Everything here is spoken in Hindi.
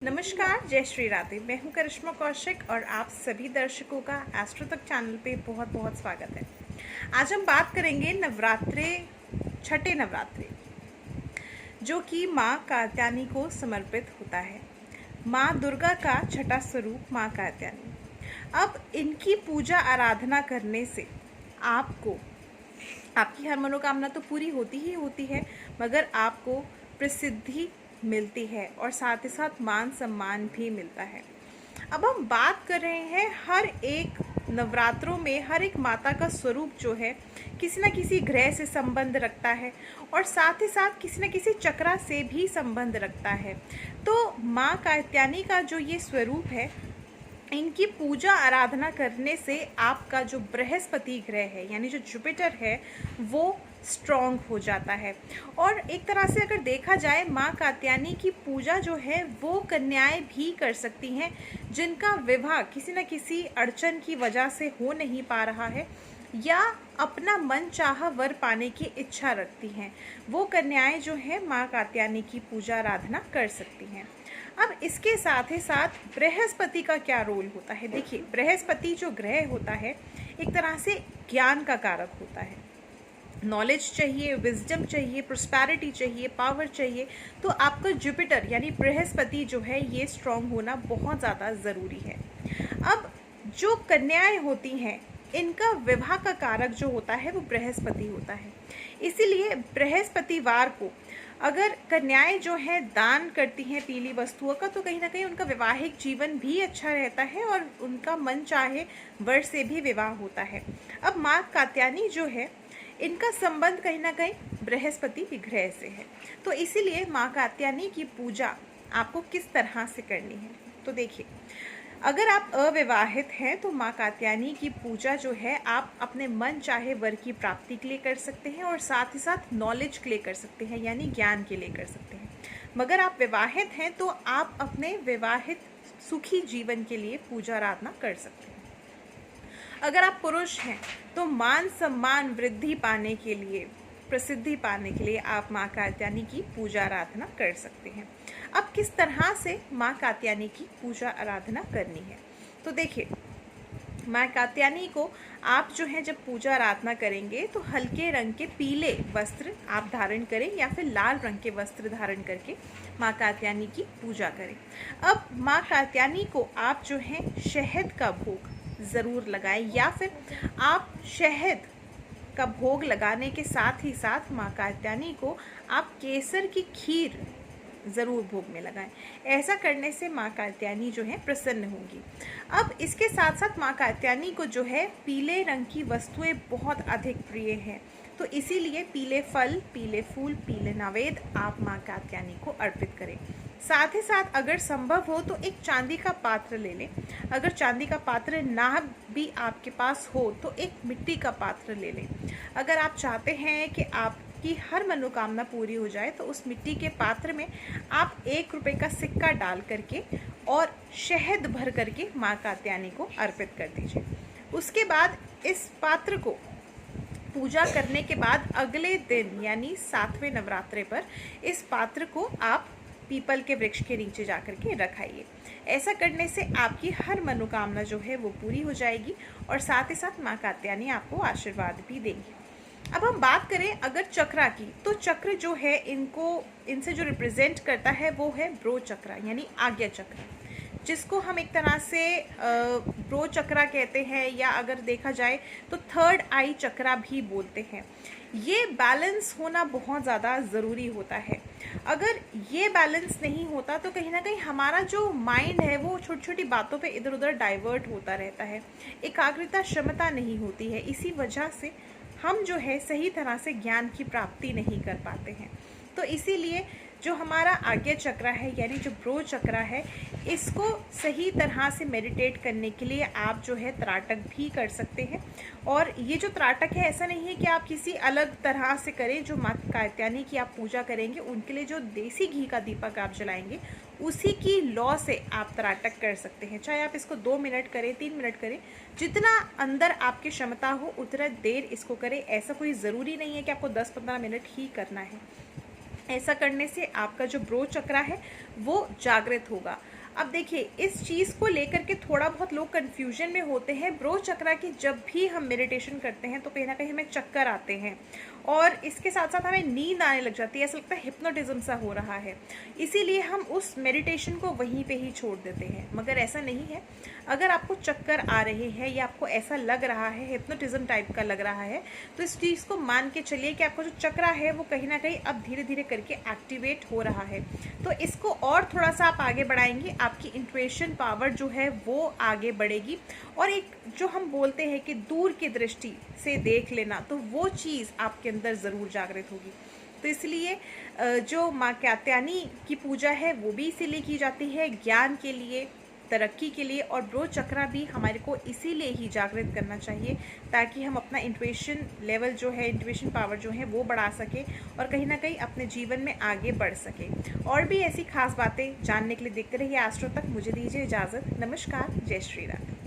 नमस्कार, जय श्री राधे। मैं हूं करिश्मा कौशिक और आप सभी दर्शकों का एस्ट्रो तक चैनल पे बहुत बहुत स्वागत है। आज हम बात करेंगे छठे नवरात्रे, जो कि माँ कात्यायनी को समर्पित होता है। माँ दुर्गा का छठा स्वरूप माँ कात्यायनी। अब इनकी पूजा आराधना करने से आपकी हर मनोकामना तो पूरी होती ही होती है, मगर आपको प्रसिद्धि मिलती है और साथ ही साथ मान सम्मान भी मिलता है। अब हम बात कर रहे हैं, हर एक नवरात्रों में हर एक माता का स्वरूप जो है किसी न किसी ग्रह से संबंध रखता है और साथ ही साथ किसी न किसी चक्रा से भी संबंध रखता है। तो माँ कात्यायनी का जो ये स्वरूप है, इनकी पूजा आराधना करने से आपका जो बृहस्पति ग्रह है यानी जो जुपिटर है वो स्ट्रॉन्ग हो जाता है। और एक तरह से अगर देखा जाए, माँ कात्यायनी की पूजा जो है वो कन्याएं भी कर सकती हैं जिनका विवाह किसी न किसी अड़चन की वजह से हो नहीं पा रहा है या अपना मन चाह वर पाने की इच्छा रखती हैं। वो कन्याएं जो है माँ कात्यायनी की पूजा आराधना कर सकती हैं। अब इसके साथ ही साथ बृहस्पति का क्या रोल होता है। देखिए, बृहस्पति जो ग्रह होता है एक तरह से ज्ञान का कारक होता है। नॉलेज चाहिए, विजडम चाहिए, प्रोस्पेरिटी चाहिए, पावर चाहिए, तो आपका जुपिटर यानी बृहस्पति जो है ये स्ट्रांग होना बहुत ज़्यादा ज़रूरी है। अब जो कन्याएं होती हैं, इनका विवाह का कारक जो होता है वो बृहस्पति होता है। इसीलिए बृहस्पतिवार को अगर कन्याएं जो हैं दान करती हैं पीली वस्तुओं का, तो कहीं ना कहीं उनका वैवाहिक जीवन भी अच्छा रहता है और उनका मन चाहे वर से भी विवाह होता है। अब माँ कात्यायनी जो है, इनका संबंध कहीं ना कहीं बृहस्पति ग्रह से है। तो इसीलिए माँ कात्यायनी की पूजा आपको किस तरह से करनी है, तो देखिए, अगर आप अविवाहित हैं तो माँ कात्यायनी की पूजा जो है आप अपने मन चाहे वर की प्राप्ति के लिए कर सकते हैं और साथ ही साथ नॉलेज के लिए कर सकते हैं यानी ज्ञान के लिए कर सकते हैं। मगर आप विवाहित हैं तो आप अपने विवाहित सुखी जीवन के लिए पूजा आराधना कर सकते हैं। अगर आप पुरुष हैं तो मान सम्मान वृद्धि पाने के लिए, प्रसिद्धि पाने के लिए आप माँ कात्यायनी की पूजा आराधना कर सकते हैं। अब किस तरह से माँ कात्यायनी की पूजा आराधना करनी है, तो देखिए, माँ कात्यायनी को आप जो है जब पूजा आराधना करेंगे तो हल्के रंग के पीले वस्त्र आप धारण करें या फिर लाल रंग के वस्त्र धारण करके माँ कात्यायनी की पूजा करें। अब माँ कात्यायनी को आप जो है शहद का भोग ज़रूर लगाएं या फिर आप शहद का भोग लगाने के साथ ही साथ माँ कात्यायनी को आप केसर की खीर ज़रूर भोग में लगाएं। ऐसा करने से माँ कात्यायनी जो है प्रसन्न होंगी। अब इसके साथ साथ माँ कात्यायनी को जो है पीले रंग की वस्तुएं बहुत अधिक प्रिय हैं, तो इसीलिए पीले फल, पीले फूल, पीले नैवेद्य आप माँ कात्यायनी को अर्पित करें। साथ ही साथ अगर संभव हो तो एक चांदी का पात्र ले लें। अगर चांदी का पात्र ना भी आपके पास हो तो एक मिट्टी का पात्र ले लें। अगर आप चाहते हैं कि आपकी हर मनोकामना पूरी हो जाए तो उस मिट्टी के पात्र में आप 1 रुपये का सिक्का डाल करके और शहद भर करके माँ कात्यायनी को अर्पित कर दीजिए। उसके बाद इस पात्र को पूजा करने के बाद अगले दिन यानी 7वें नवरात्रे पर इस पात्र को आप पीपल के वृक्ष के नीचे जाकर के रखाइए। ऐसा करने से आपकी हर मनोकामना जो है वो पूरी हो जाएगी और साथ ही साथ माँ कात्यायनी आपको आशीर्वाद भी देंगी। अब हम बात करें अगर चक्रा की, तो चक्र जो है इनसे जो रिप्रेजेंट करता है वो है ब्रो चक्रा यानी आज्ञा चक्र, जिसको हम एक तरह से ब्रो चक्रा कहते हैं या अगर देखा जाए तो थर्ड आई चक्रा भी बोलते हैं। ये बैलेंस होना बहुत ज़्यादा ज़रूरी होता है। अगर ये बैलेंस नहीं होता तो कहीं ना कहीं हमारा जो माइंड है वो छोटी छोटी बातों पे इधर उधर डाइवर्ट होता रहता है, एकाग्रता क्षमता नहीं होती है। इसी वजह से हम जो है सही तरह से ज्ञान की प्राप्ति नहीं कर पाते हैं। तो इसीलिए जो हमारा आज्ञा चक्र है यानी जो ब्रो चक्र है, इसको सही तरह से मेडिटेट करने के लिए आप जो है त्राटक भी कर सकते हैं। और ये जो त्राटक है, ऐसा नहीं है कि आप किसी अलग तरह से करें। जो माँ कात्यायनी की आप पूजा करेंगे उनके लिए जो देसी घी का दीपक आप जलाएंगे उसी की लौ से आप त्राटक कर सकते हैं। चाहे आप इसको 2 मिनट करें, 3 मिनट करें, जितना अंदर आपकी क्षमता हो उतना देर इसको करें। ऐसा कोई ज़रूरी नहीं है कि आपको 10-15 मिनट ही करना है। ऐसा करने से आपका जो ब्रो चक्र है वो जागृत होगा। अब देखिए, इस चीज़ को लेकर के थोड़ा बहुत लोग कन्फ्यूजन में होते हैं। ब्रोच चक्रा की जब भी हम मेडिटेशन करते हैं तो कहीं ना कहीं हमें चक्कर आते हैं और इसके साथ साथ हमें नींद आने लग जाती है, ऐसा लगता है हिप्नोटिज्म सा हो रहा है। इसीलिए हम उस मेडिटेशन को वहीं पे ही छोड़ देते हैं, मगर ऐसा नहीं है। अगर आपको चक्कर आ रहे हैं या आपको ऐसा लग रहा है, हिप्नोटिज्म टाइप का लग रहा है, तो इस चीज़ को मान के चलिए कि आपका जो चक्रा है वो कहीं ना कहीं अब धीरे धीरे करके एक्टिवेट हो रहा है। तो इसको और थोड़ा सा आप आगे बढ़ाएंगे, आपकी इंट्यूशन पावर जो है वो आगे बढ़ेगी। और एक जो हम बोलते हैं कि दूर की दृष्टि से देख लेना, तो वो चीज़ आपके अंदर ज़रूर जागृत होगी। तो इसलिए जो माँ कात्यायनी की पूजा है वो भी इसीलिए की जाती है, ज्ञान के लिए, तरक्की के लिए। और ब्रोच चक्रा भी हमारे को इसीलिए ही जागृत करना चाहिए ताकि हम अपना इंट्यूशन लेवल जो है, इंट्यूशन पावर जो है वो बढ़ा सके और कहीं ना कहीं अपने जीवन में आगे बढ़ सके। और भी ऐसी खास बातें जानने के लिए देखते रहिए एस्ट्रो तक। मुझे दीजिए इजाज़त। नमस्कार, जय श्री राम।